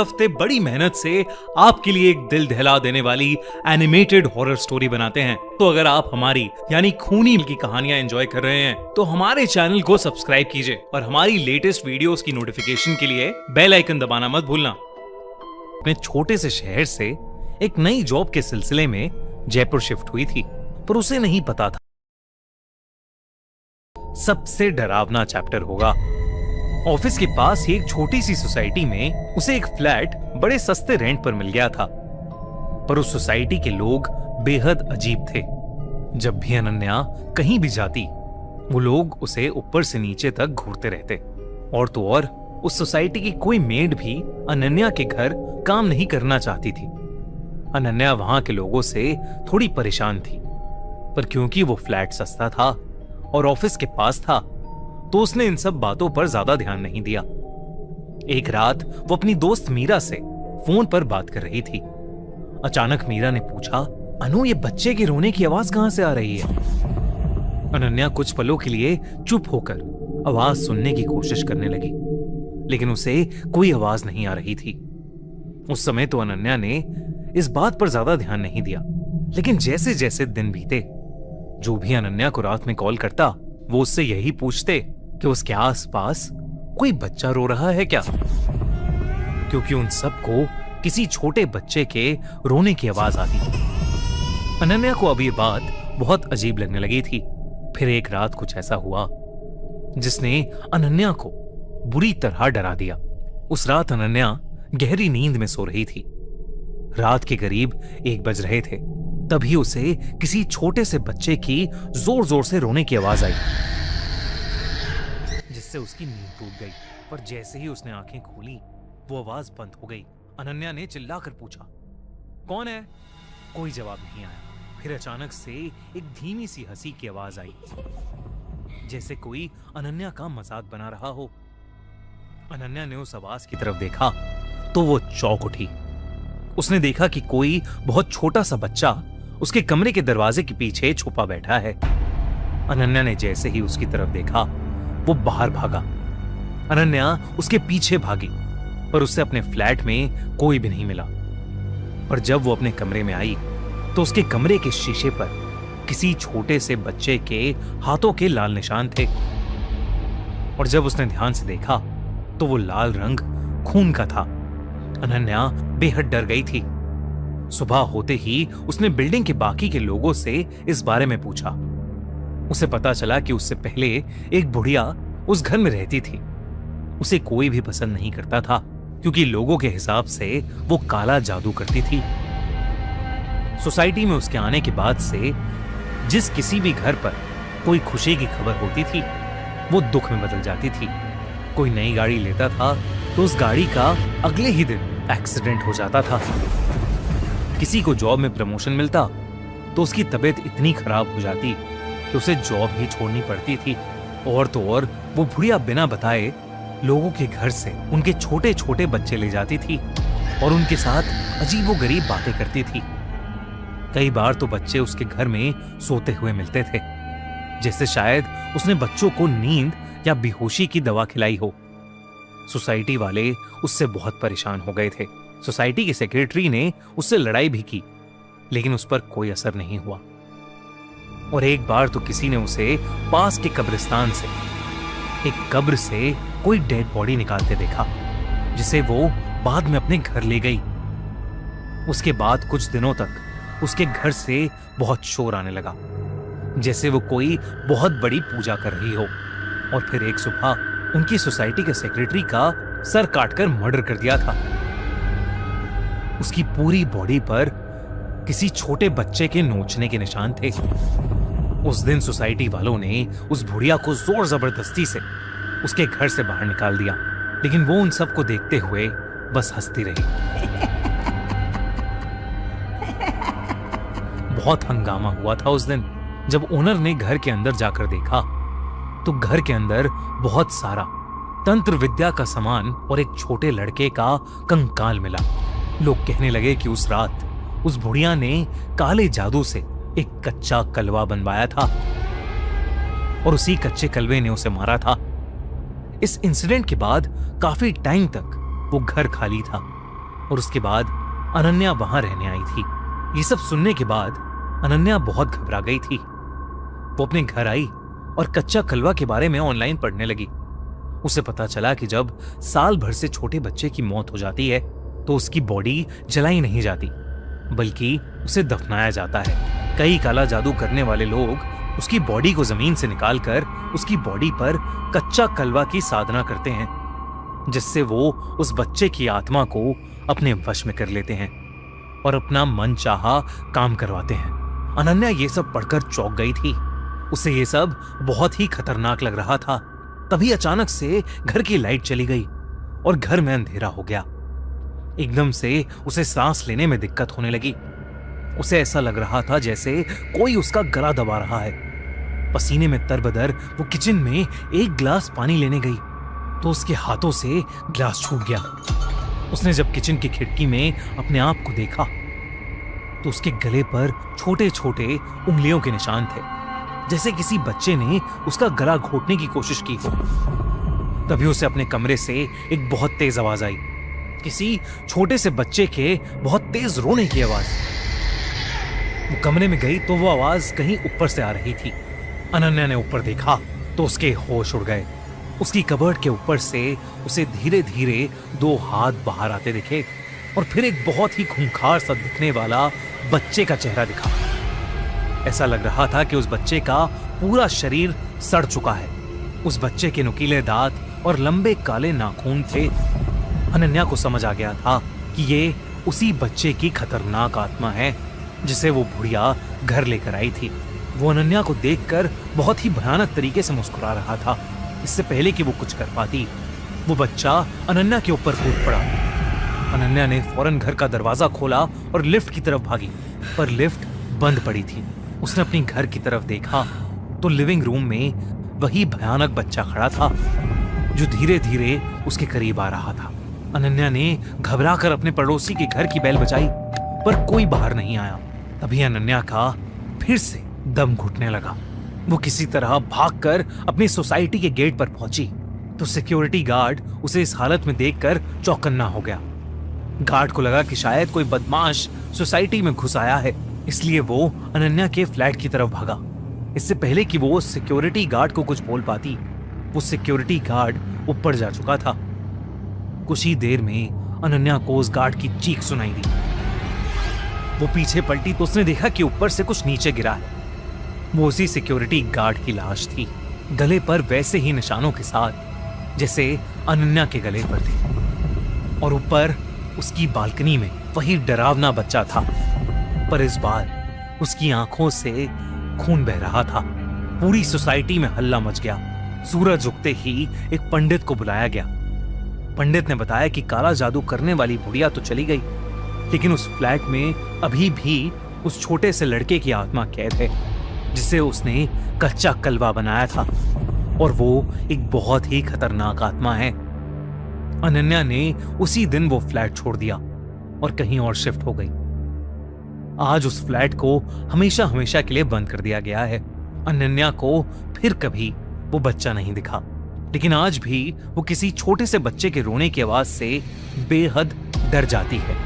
हफ्ते बड़ी मेहनत से आपके लिए एक दिल दहला देने वाली एनिमेटेड हॉरर स्टोरी बनाते हैं। तो अगर आप हमारी यानी खूनी की कहानियां एंजॉय कर रहे हैं तो हमारे चैनल को सब्सक्राइब कीजिए और हमारी लेटेस्ट वीडियोस की नोटिफिकेशन के लिए बेल आइकन दबाना मत भूलना। अपने छोटे से शहर से एक नई जॉब के सिलसिले में जयपुर शिफ्ट हुई थी, पर उसे नहीं पता था सबसे डरावना चैप्टर होगा। ऑफिस के पास ही एक छोटी सी सोसाइटी में उसे एक फ्लैट बड़े सस्ते रेंट पर मिल गया था, पर उस सोसाइटी के लोग बेहद अजीब थे। जब भी अनन्या कहीं भी जाती वो लोग उसे ऊपर से नीचे तक घूरते रहते। और तो और उस सोसाइटी की कोई मेड भी अनन्या के घर काम नहीं करना चाहती थी। अनन्या वहां के लोगों से थोड़ी परेशान थी, पर क्योंकि वो फ्लैट सस्ता था और ऑफिस के पास था तो उसने इन सब बातों पर ज्यादा ध्यान नहीं दिया। एक रात वो अपनी दोस्त मीरा से फोन पर बात कर रही थी। अचानक मीरा ने पूछा, अनु ये बच्चे के रोने की आवाज कहां से आ रही है? अनन्या कुछ पलों के लिए चुप होकर आवाज सुनने की कोशिश करने लगी, लेकिन उसे कोई आवाज नहीं आ रही थी। उस समय तो अनन्या ने इस बात पर ज्यादा ध्यान नहीं दिया, लेकिन जैसे जैसे दिन बीते जो भी अनन्या को रात में कॉल करता वो उससे यही पूछते कि उसके आसपास कोई बच्चा रो रहा है क्या, क्योंकि उन सबको किसी छोटे बच्चे के रोने की आवाज आती। अनन्या को अब ये बात बहुत अजीब लगने लगी थी। फिर एक रात कुछ ऐसा हुआ जिसने अनन्या को बुरी तरह डरा दिया। उस रात अनन्या गहरी नींद में सो रही थी। रात के करीब 1 बज रहे थे, तभी उसे किसी छोटे से बच्चे की जोर जोर से रोने की आवाज आई, जिससे उसकी नींद टूट गई। पर जैसे ही उसने आंखें खोली वो आवाज बंद हो गई। अनन्या ने चिल्लाकर पूछा, कौन है? कोई जवाब नहीं आया। फिर अचानक से एक धीमी सी हंसी की आवाज आई, जैसे कोई अनन्या का मजाक बना रहा हो। अनन्या ने उस आवाज की तरफ देखा तो वो चौंक उठी। उसने देखा कि कोई बहुत छोटा सा बच्चा उसके कमरे के दरवाजे के पीछे छुपा बैठा है। अनन्या ने जैसे ही उसकी तरफ देखा वो बाहर भागा। अनन्या उसके पीछे भागी, पर उससे अपने फ्लैट में कोई भी नहीं मिला। पर जब वो अपने कमरे में आई तो उसके कमरे के शीशे पर किसी छोटे से बच्चे के हाथों के लाल निशान थे। और जब उसने ध्यान से देखा तो वो लाल रंग खून का था। अनन्या बेहद डर गई थी। सुबह होते ही उसने बिल्डिंग के बाकी के लोगों से इस बारे में पूछा। उसे पता चला कि उससे पहले एक बुढ़िया उस घर में रहती थी। उसे कोई भी पसंद नहीं करता था, क्योंकि लोगों के हिसाब से वो काला जादू करती थी। सोसाइटी में उसके आने के बाद से जिस किसी भी घर पर कोई खुशी की खबर होती थी वो दुख में बदल जाती थी। कोई नई गाड़ी लेता था तो उस गाड़ी का अगले ही दिन एक्सीडेंट हो जाता था। किसी को जॉब में प्रमोशन मिलता तो उसकी तबीयत इतनी खराब हो जाती कि उसे जॉब ही छोड़नी पड़ती थी। और तो और वो बुढ़िया बिना बताए लोगों के घर से उनके छोटे छोटे बच्चे ले जाती थी और उनके साथ अजीबोगरीब बातें करती थी। कई बार तो बच्चे उसके घर में सोते हुए मिलते थे, जैसे शायद उसने बच्चों को नींद या बेहोशी की दवा खिलाई हो। सोसाइटी वाले उससे बहुत परेशान हो गए थे। सोसाइटी के सेक्रेटरी ने उससे लड़ाई भी की, लेकिन उस पर कोई असर नहीं हुआ। और एक बार तो किसी ने उसे पास के कब्रिस्तान से एक कब्र से कोई डेड बॉडी निकालते देखा, जिसे वो बाद में अपने घर ले गई। उसके बाद कुछ दिनों तक उसके घर से बहुत शोर आने लगा, जैसे वो कोई बहुत बड़ी पूजा कर रही हो। और फिर एक सुबह उनकी सोसाइटी के सेक्रेटरी का सर काटकर मर्डर कर दिया था। उसकी पूरी बॉडी पर किसी छोटे बच्चे के नोचने के निशान थे। उस दिन सोसाइटी वालों ने उस बुढ़िया को जोर जबरदस्ती से उसके घर से बाहर निकाल दिया, लेकिन वो उन सबको देखते हुए बस हंसती रही। बहुत हंगामा हुआ था उस दिन। जब ओनर ने घर के अंदर जाकर देखा तो घर के अंदर बहुत सारा तंत्र विद्या का सामान और एक छोटे लड़के का कंकाल मिला। लोग कहने लगे कि उस रात उस बुढ़िया ने काले जादू से एक कच्चा कलवा बनवाया था और उसी कच्चे कलवे ने उसे मारा था। इस इंसिडेंट के बाद काफी टाइम तक वो घर खाली था और उसके बाद अनन्या वहां रहने आई थी। ये सब सुनने के बाद अनन्या बहुत घबरा गई थी। वो अपने घर आई और कच्चा कलवा के बारे में ऑनलाइन पढ़ने लगी। उसे पता चला कि जब साल भर से छोटे बच्चे की मौत हो जाती है तो उसकी बॉडी जलाई नहीं जाती, बल्कि उसे दफनाया जाता है। कई काला जादू करने वाले लोग उसकी बॉडी को जमीन से निकालकर उसकी बॉडी पर कच्चा कलवा की साधना करते हैं, जिससे वो उस बच्चे की आत्मा को अपने वश में कर लेते हैं और अपना मन चाहा काम करवाते हैं। अनन्या ये सब पढ़कर चौंक गई थी। उसे ये सब बहुत ही खतरनाक लग रहा था। तभी अचानक से घर की लाइट चली गई और घर में अंधेरा हो गया। एकदम से उसे सांस लेने में दिक्कत होने लगी। उसे ऐसा लग रहा था जैसे कोई उसका गला दबा रहा है। पसीने में तरबदर वो किचन में एक गिलास पानी लेने गई तो उसके हाथों से गिलास छूट गया। उसने जब किचन की खिड़की में अपने आप को देखा तो उसके गले पर छोटे छोटे उंगलियों के निशान थे, जैसे किसी बच्चे ने उसका गला घोटने की कोशिश की हो। तभी उसे अपने कमरे से एक बहुत तेज आवाज आई, किसी छोटे से बच्चे के बहुत तेज रोने की आवाज। वो कमरे में गई तो वो आवाज कहीं ऊपर से आ रही थी। अनन्या ने ऊपर देखा तो उसके होश उड़ गए। उसकी कबर्ड के ऊपर से उसे धीरे धीरे दो हाथ बाहर आते दिखे और फिर एक बहुत ही खूंखार सा दिखने वाला बच्चे का चेहरा दिखा। ऐसा लग रहा था कि उस बच्चे का पूरा शरीर सड़ चुका है। उस बच्चे के नुकीले दांत और लंबे काले नाखून थे। अनन्या को समझ आ गया था कि ये उसी बच्चे की खतरनाक आत्मा है जिसे वो बुढ़िया घर लेकर आई थी। वो अनन्या को देखकर बहुत ही भयानक तरीके से मुस्कुरा रहा था। इससे पहले कि वो कुछ कर पाती, वो बच्चा अनन्या के ऊपर कूद पड़ा। अनन्या ने फौरन घर का दरवाजा खोला और लिफ्ट की तरफ भागी, पर लिफ्ट बंद पड़ी थी। उसने अपनी घर की तरफ देखा तो लिविंग रूम में वही भयानक बच्चा खड़ा था जो धीरे धीरे उसके करीब आ रहा था। अनन्या ने घबराकर अपने पड़ोसी के घर की बेल बजाई, पर कोई बाहर नहीं आया। तभी अनन्या का फिर से दम घुटने लगा। वो किसी तरह भागकर अपनी सोसाइटी के गेट पर पहुंची तो सिक्योरिटी गार्ड उसे इस हालत में देखकर चौकन्ना हो गया। गार्ड को लगा कि शायद कोई बदमाश सोसाइटी में घुस आया है, इसलिए वो अनन्या के फ्लैट की तरफ भागा। इससे पहले कि वो सिक्योरिटी गार्ड को कुछ बोल पाती, वो सिक्योरिटी गार्ड ऊपर जा चुका था। कुछ ही देर में अनन्या को उस गार्ड की चीख सुनाई दी। वो पीछे पलटी तो उसने देखा कि ऊपर से कुछ नीचे गिरा है। वो उसी सिक्योरिटी गार्ड की लाश थी, गले पर वैसे ही निशानों के साथ जैसे अनन्या के गले पर थे। और ऊपर उसकी बालकनी में वही डरावना बच्चा था, पर इस बार उसकी आंखों से खून बह रहा था। पूरी सोसाइटी में हल्ला मच गया। सूरज उगते ही एक पंडित को बुलाया गया। पंडित ने बताया कि काला जादू करने वाली बुढ़िया तो चली गई, लेकिन उस फ्लैट में अभी भी उस छोटे से लड़के की आत्मा कैद है जिसे उसने कच्चा कलवा बनाया था, और वो एक बहुत ही खतरनाक आत्मा है। अनन्या ने उसी दिन वो फ्लैट छोड़ दिया और कहीं और शिफ्ट हो गई। आज उस फ्लैट को हमेशा हमेशा के लिए बंद कर दिया गया है। अनन्या को फिर कभी वो बच्चा नहीं दिखा, लेकिन आज भी वो किसी छोटे से बच्चे के रोने की आवाज से बेहद डर जाती है।